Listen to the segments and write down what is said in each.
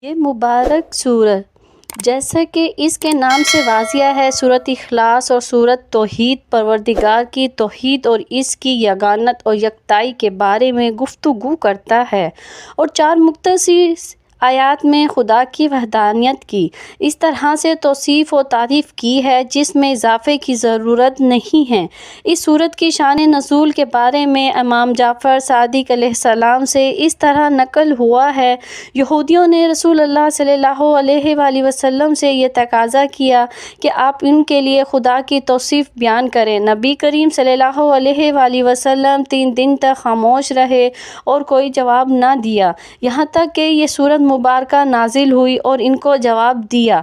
یہ مبارک سورت جیسا کہ اس کے نام سے واضح ہے، سورت اخلاص اور سورت توحید، پروردگار کی توحید اور اس کی یگانت اور یکتائی کے بارے میں گفتگو کرتا ہے، اور 4 مختصر آیات میں خدا کی وحدانیت کی اس طرح سے توصیف و تعریف کی ہے جس میں اضافے کی ضرورت نہیں ہے۔ اس سورت کی شان نزول کے بارے میں امام جعفر صادق علیہ السلام سے اس طرح نقل ہوا ہے: یہودیوں نے رسول اللہ صلی اللہ علیہ وآلہ وسلم سے یہ تقاضا کیا کہ آپ ان کے لیے خدا کی توصیف بیان کریں۔ نبی کریم صلی اللہ علیہ وآلہ وسلم 3 دن تک خاموش رہے اور کوئی جواب نہ دیا، یہاں تک کہ یہ سورت مبارکہ نازل ہوئی اور ان کو جواب دیا۔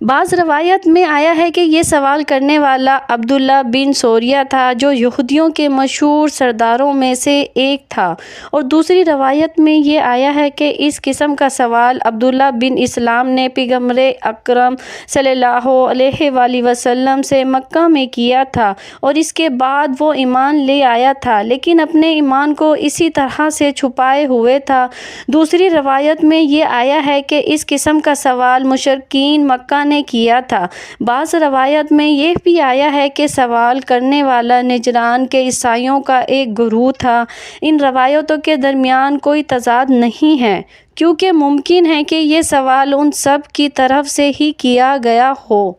بعض روایت میں آیا ہے کہ یہ سوال کرنے والا عبداللہ بن سوریہ تھا، جو یہودیوں کے مشہور سرداروں میں سے ایک تھا، اور دوسری روایت میں یہ آیا ہے کہ اس قسم کا سوال عبداللہ بن اسلام نے پیغمبر اکرم صلی اللہ علیہ وآلہ وسلم سے مکہ میں کیا تھا، اور اس کے بعد وہ ایمان لے آیا تھا، لیکن اپنے ایمان کو اسی طرح سے چھپائے ہوئے تھا۔ دوسری روایت میں یہ آیا ہے کہ اس قسم کا سوال مشرکین مکہ نے کیا تھا۔ بعض روایت میں یہ بھی آیا ہے کہ سوال کرنے والا نجران کے عیسائیوں کا ایک گروہ تھا۔ ان روایتوں کے درمیان کوئی تضاد نہیں ہے، کیونکہ ممکن ہے کہ یہ سوال ان سب کی طرف سے ہی کیا گیا ہو،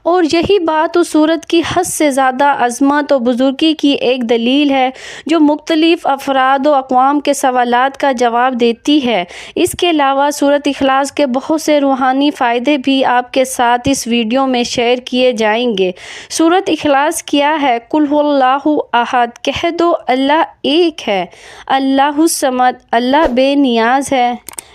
اور یہی بات اس سورت کی حد سے زیادہ عظمت و بزرگی کی ایک دلیل ہے، جو مختلف افراد و اقوام کے سوالات کا جواب دیتی ہے۔ اس کے علاوہ سورت اخلاص کے بہت سے روحانی فائدے بھی آپ کے ساتھ اس ویڈیو میں شیئر کیے جائیں گے۔ سورت اخلاص کیا ہے؟ قل هو اللہ احد، کہہ دو اللہ ایک ہے، اللہ الصمد، اللہ بے نیاز ہے،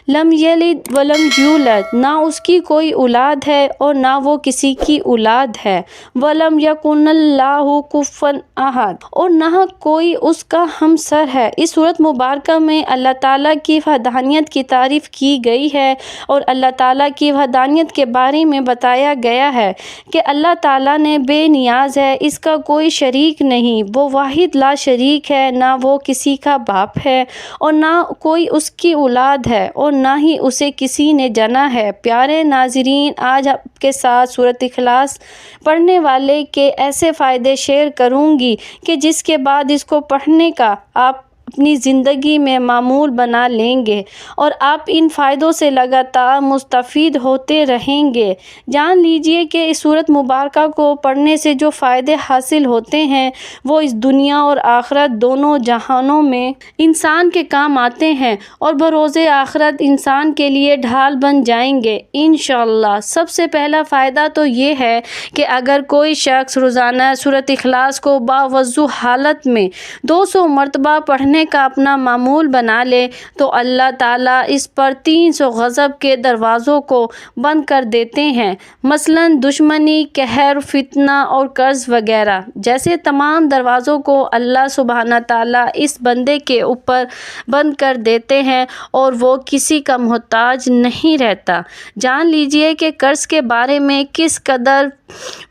لم یلد ولم یولد، نہ اس کی کوئی اولاد ہے اور نہ وہ کسی کی اولاد ہے، ولم یکن اللہ کفوا احد، اور نہ کوئی اس کا ہمسر ہے۔ اس سورت مبارکہ میں اللہ تعالیٰ کی وحدانیت کی تعریف کی گئی ہے، اور اللہ تعالیٰ کی وحدانیت کے بارے میں بتایا گیا ہے کہ اللہ تعالیٰ نے بے نیاز ہے، اس کا کوئی شریک نہیں، وہ واحد لا شریک ہے، نہ وہ کسی کا باپ ہے اور نہ کوئی اس کی اولاد ہے، اور نہ ہی اسے کسی نے جنا ہے۔ پیارے ناظرین، آج آپ کے ساتھ سورت اخلاص پڑھنے والے کے ایسے فائدے شیئر کروں گی کہ جس کے بعد اس کو پڑھنے کا آپ اپنی زندگی میں معمول بنا لیں گے، اور آپ ان فائدوں سے لگاتار مستفید ہوتے رہیں گے۔ جان لیجئے کہ اس سورت مبارکہ کو پڑھنے سے جو فائدے حاصل ہوتے ہیں وہ اس دنیا اور آخرت دونوں جہانوں میں انسان کے کام آتے ہیں، اور بروز آخرت انسان کے لیے ڈھال بن جائیں گے انشاءاللہ۔ سب سے پہلا فائدہ تو یہ ہے کہ اگر کوئی شخص روزانہ سورت اخلاص کو باوضو حالت میں 200 مرتبہ پڑھنے کا اپنا معمول بنا لے تو اللہ تعالیٰ اس پر 300 غضب کے دروازوں کو بند کر دیتے ہیں، مثلاً دشمنی، قہر، فتنہ اور قرض وغیرہ جیسے تمام دروازوں کو اللہ سبحانہ تعالیٰ اس بندے کے اوپر بند کر دیتے ہیں، اور وہ کسی کا محتاج نہیں رہتا۔ جان لیجئے کہ قرض کے بارے میں کس قدر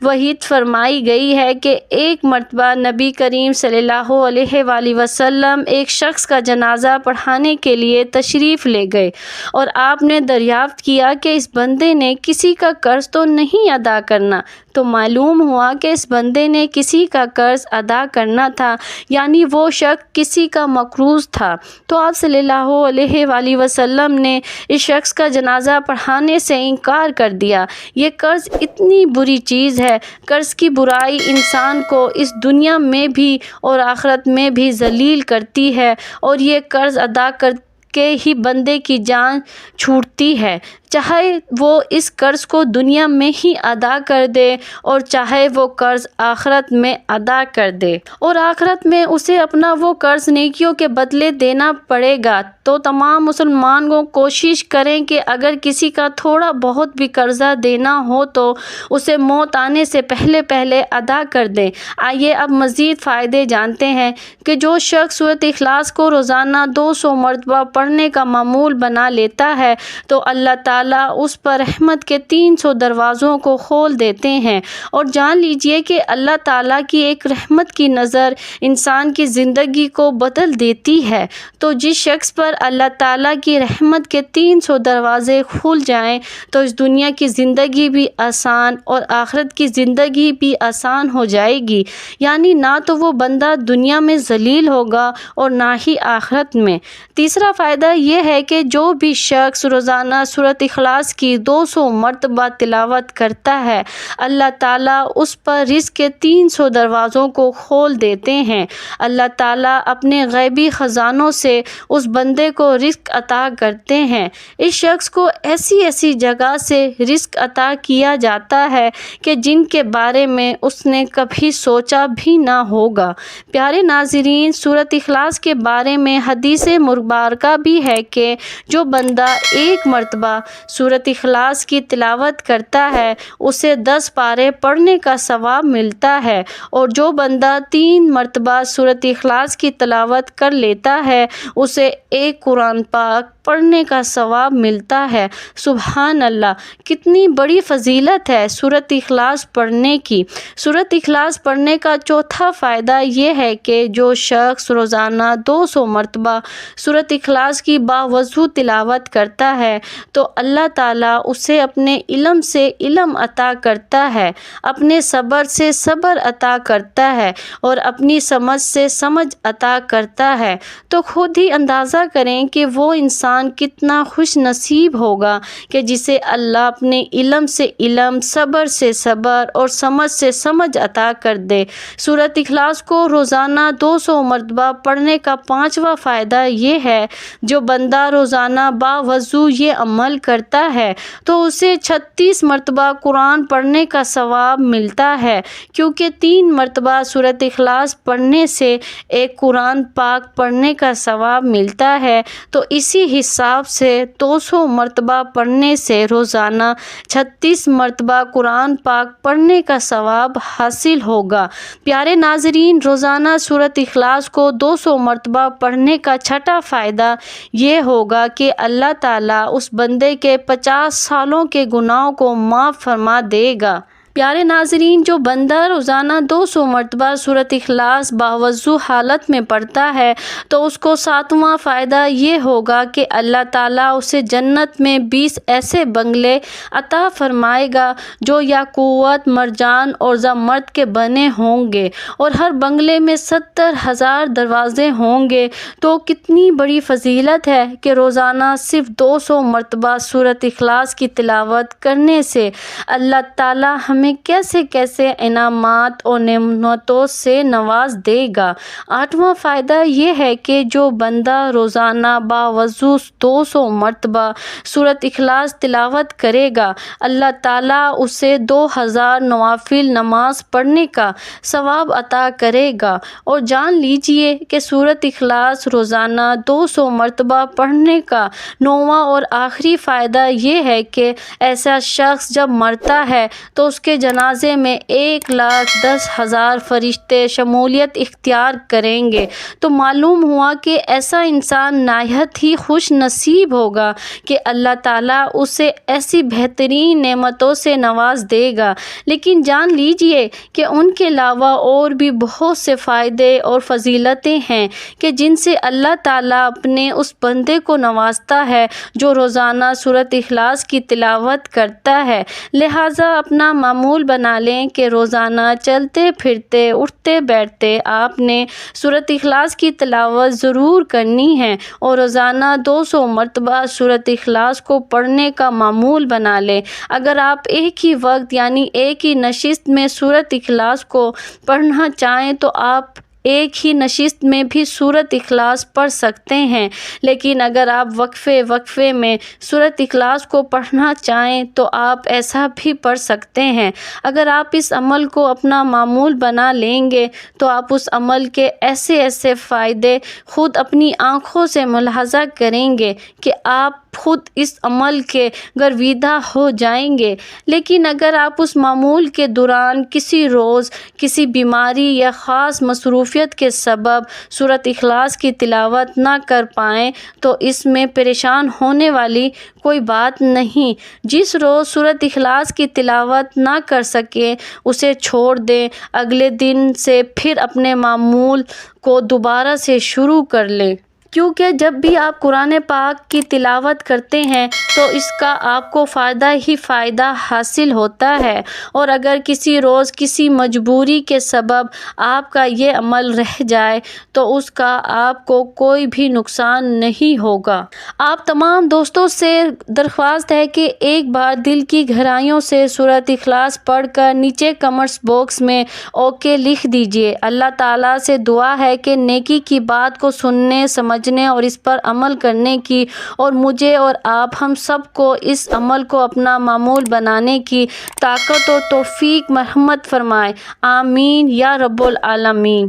وعید فرمائی گئی ہے کہ ایک مرتبہ نبی کریم صلی اللہ علیہ وآلہ وسلم ایک شخص کا جنازہ پڑھانے کے لیے تشریف لے گئے، اور آپ نے دریافت کیا کہ اس بندے نے کسی کا قرض تو نہیں ادا کرنا، تو معلوم ہوا کہ اس بندے نے کسی کا قرض ادا کرنا تھا، یعنی وہ شخص کسی کا مقروض تھا۔ تو آپ صلی اللہ علیہ وآلہ وسلم نے اس شخص کا جنازہ پڑھانے سے انکار کر دیا۔ یہ قرض اتنی بری چیز ہے، قرض کی برائی انسان کو اس دنیا میں بھی اور آخرت میں بھی ذلیل کرتی ہے، اور یہ قرض ادا کر کے ہی بندے کی جان چھوٹتی ہے، چاہے وہ اس قرض کو دنیا میں ہی ادا کر دے اور چاہے وہ قرض آخرت میں ادا کر دے، اور آخرت میں اسے اپنا وہ قرض نیکیوں کے بدلے دینا پڑے گا۔ تو تمام مسلمان کو کوشش کریں کہ اگر کسی کا تھوڑا بہت بھی قرضہ دینا ہو تو اسے موت آنے سے پہلے ادا کر دیں۔ آئیے اب مزید فائدے جانتے ہیں کہ جو شخص سورت اخلاص کو روزانہ 200 مرتبہ پڑھ پڑھنے کا معمول بنا لیتا ہے تو اللہ تعالیٰ اس پر رحمت کے 300 دروازوں کو کھول دیتے ہیں۔ اور جان لیجئے کہ اللہ تعالیٰ کی ایک رحمت کی نظر انسان کی زندگی کو بدل دیتی ہے۔ تو جس شخص پر اللہ تعالیٰ کی رحمت کے 300 دروازے کھل جائیں تو اس دنیا کی زندگی بھی آسان اور آخرت کی زندگی بھی آسان ہو جائے گی، یعنی نہ تو وہ بندہ دنیا میں ذلیل ہوگا اور نہ ہی آخرت میں۔ تیسرا فائدہ یہ ہے کہ جو بھی شخص روزانہ سورۃ اخلاص کی 200 مرتبہ تلاوت کرتا ہے، اللہ تعالیٰ اس پر رزق کے 300 دروازوں کو کھول دیتے ہیں۔ اللہ تعالیٰ اپنے غیبی خزانوں سے اس بندے کو رزق عطا کرتے ہیں۔ اس شخص کو ایسی ایسی جگہ سے رزق عطا کیا جاتا ہے کہ جن کے بارے میں اس نے کبھی سوچا بھی نہ ہوگا۔ پیارے ناظرین، سورۃ اخلاص کے بارے میں حدیث مبارکہ بھی ہے کہ جو بندہ 1 مرتبہ سورۃ اخلاص کی تلاوت کرتا ہے اسے 10 پارے پڑھنے کا ثواب ملتا ہے، اور جو بندہ 3 مرتبہ سورۃ اخلاص کی تلاوت کر لیتا ہے اسے 1 قرآن پاک پڑھنے کا ثواب ملتا ہے۔ سبحان اللہ، کتنی بڑی فضیلت ہے سورۃ اخلاص پڑھنے کی۔ سورۃ اخلاص پڑھنے کا چوتھا فائدہ یہ ہے کہ جو شخص روزانہ 200 مرتبہ سورۃ اخلاص کی باوضو تلاوت کرتا ہے تو اللہ تعالیٰ اسے اپنے علم سے علم عطا کرتا ہے، اپنے صبر سے صبر عطا کرتا ہے اور اپنی سمجھ سے سمجھ عطا کرتا ہے۔ تو خود ہی اندازہ کریں کہ وہ انسان کتنا خوش نصیب ہوگا کہ جسے اللہ اپنے علم سے علم، صبر سے صبر اور سمجھ سے سمجھ عطا کر دے۔ سورۃ اخلاص کو روزانہ 200 مرتبہ پڑھنے کا 5واں فائدہ یہ ہے، جو بندہ روزانہ باوضو یہ عمل کرتا ہے تو اسے 36 مرتبہ قرآن پڑھنے کا ثواب ملتا ہے، کیونکہ 3 مرتبہ سورۃ اخلاص پڑھنے سے 1 قرآن پاک پڑھنے کا ثواب ملتا ہے۔ تو اسی حساب سے 200 مرتبہ پڑھنے سے روزانہ 36 مرتبہ قرآن پاک پڑھنے کا ثواب حاصل ہوگا۔ پیارے ناظرین، روزانہ سورۃ اخلاص کو 200 مرتبہ پڑھنے کا 6واں فائدہ یہ ہوگا کہ اللہ تعالیٰ اس بندے کے 50 سالوں کے گناہوں کو معاف فرما دے گا۔ پیارے ناظرین، جو بندہ روزانہ 200 مرتبہ سورۃ اخلاص باوضو حالت میں پڑھتا ہے تو اس کو 7واں فائدہ یہ ہوگا کہ اللہ تعالیٰ اسے جنت میں 20 ایسے بنگلے عطا فرمائے گا جو یاقوت، مرجان اور زمرد کے بنے ہوں گے، اور ہر بنگلے میں 70,000 دروازے ہوں گے۔ تو کتنی بڑی فضیلت ہے کہ روزانہ صرف 200 مرتبہ سورۃ اخلاص کی تلاوت کرنے سے اللہ تعالیٰ ہمیں کیسے کیسے انعامات اور نعمتوں سے نواز دے گا۔ 8واں فائدہ یہ ہے کہ جو بندہ روزانہ باوضو 200 مرتبہ سورۃ اخلاص تلاوت کرے گا، اللہ تعالیٰ اسے 2000 نوافل نماز پڑھنے کا ثواب عطا کرے گا۔ اور جان لیجئے کہ سورۃ اخلاص روزانہ 200 مرتبہ پڑھنے کا 9واں اور آخری فائدہ یہ ہے کہ ایسا شخص جب مرتا ہے تو اس کے جنازے میں 1,10,000 فرشتے شمولیت اختیار کریں گے۔ تو معلوم ہوا کہ ایسا انسان نہایت ہی خوش نصیب ہوگا کہ اللہ تعالیٰ اسے ایسی بہترین نعمتوں سے نواز دے گا۔ لیکن جان لیجئے کہ ان کے علاوہ اور بھی بہت سے فائدے اور فضیلتیں ہیں کہ جن سے اللہ تعالیٰ اپنے اس بندے کو نوازتا ہے جو روزانہ سورۃ اخلاص کی تلاوت کرتا ہے۔ لہٰذا اپنا معمول بنا لیں کہ روزانہ چلتے پھرتے اٹھتے بیٹھتے آپ نے سورۃ اخلاص کی تلاوت ضرور کرنی ہے، اور روزانہ 200 مرتبہ سورۃ اخلاص کو پڑھنے کا معمول بنا لیں۔ اگر آپ ایک ہی وقت یعنی ایک ہی نشست میں سورۃ اخلاص کو پڑھنا چاہیں تو آپ ایک ہی نشست میں بھی سورۃ اخلاص پڑھ سکتے ہیں، لیکن اگر آپ وقفے میں سورۃ اخلاص کو پڑھنا چاہیں تو آپ ایسا بھی پڑھ سکتے ہیں۔ اگر آپ اس عمل کو اپنا معمول بنا لیں گے تو آپ اس عمل کے ایسے فائدے خود اپنی آنکھوں سے ملاحظہ کریں گے کہ آپ خود اس عمل کے گرویدہ ہو جائیں گے۔ لیکن اگر آپ اس معمول کے دوران کسی روز کسی بیماری یا خاص مصروفیت کے سبب سورۃ اخلاص کی تلاوت نہ کر پائیں تو اس میں پریشان ہونے والی کوئی بات نہیں۔ جس روز سورۃ اخلاص کی تلاوت نہ کر سکیں اسے چھوڑ دیں، اگلے دن سے پھر اپنے معمول کو دوبارہ سے شروع کر لیں۔ کیونکہ جب بھی آپ قرآن پاک کی تلاوت کرتے ہیں تو اس کا آپ کو فائدہ ہی فائدہ حاصل ہوتا ہے، اور اگر کسی روز کسی مجبوری کے سبب آپ کا یہ عمل رہ جائے تو اس کا آپ کو کوئی بھی نقصان نہیں ہوگا۔ آپ تمام دوستوں سے درخواست ہے کہ ایک بار دل کی گہرائیوں سے سورۃ اخلاص پڑھ کر نیچے کمنٹس باکس میں اوکے لکھ دیجیے۔ اللہ تعالیٰ سے دعا ہے کہ نیکی کی بات کو سننے، سمجھنے اور اس پر عمل کرنے کی، اور مجھے اور آپ ہم سب کو اس عمل کو اپنا معمول بنانے کی طاقت اور توفیق مرحمت فرمائے۔ آمین یا رب العالمین۔